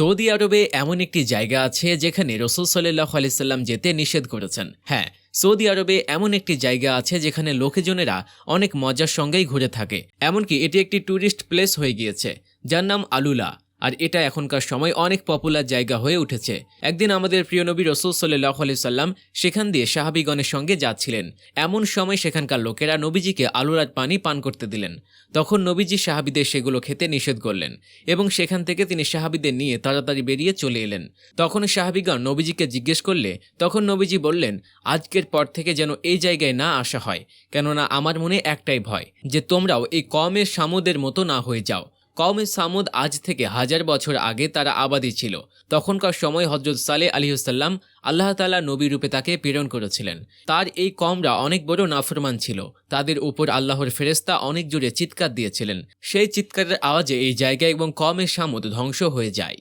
Saudi আরবে এমন একটি জায়গা আছে যেখানে রাসূল সাল্লাল্লাহু আলাইহি সাল্লাম যেতে নিষেধ করেছেন। হ্যাঁ, সৌদি আরবে এমন একটি জায়গা আছে যেখানে লোকজনেরা অনেক মজার সঙ্গেই ঘুরে থাকে। এমনকি এটি একটি ট্যুরিস্ট প্লেস হয়ে গিয়েছে, যার নাম আলুলা। আর এটা এখনকার সময় অনেক পপুলার জায়গা হয়ে উঠেছে। একদিন আমাদের প্রিয় নবী রাসূল সাল্লাল্লাহু আলাইহি সাল্লাম সেখান দিয়ে সাহাবীগণের সঙ্গে যাচ্ছিলেন। এমন সময় সেখানকার লোকেরা নবীজিকে আলুলার পানি পান করতে দিলেন। তখন নবীজি সাহাবীদের সেগুলো খেতে নিষেধ করলেন এবং সেখান থেকে তিনি সাহাবীদের নিয়ে তাড়াতাড়ি বেরিয়ে চলে এলেন। তখন সাহাবীগণ নবীজিকে জিজ্ঞেস করলে তখন নবীজি বললেন, আজকের পর থেকে যেন এই জায়গায় না আসা হয়, কেননা আমার মনে একটাই ভয় যে তোমরাও এই কওমে সামুদের মতো না হয়ে যাও। কওমে সামুদ আজ থেকে 1000 বছর আগে তারা আবাদী ছিল। তখনকার সময় হযরত সালেহ আলাইহিসসালাম আল্লাহ তাআলা নবী রূপে তাকে প্রেরণ করেছিলেন। তার এই কওমরা অনেক বড় নাফরমান ছিল। তাদের উপর আল্লাহর ফেরেশতা অনেক জোরে চিৎকার দিয়েছিলেন। সেই চিৎকারের আওয়াজে এই জায়গা এবং কওমে সামুদ ধ্বংস হয়ে যায়।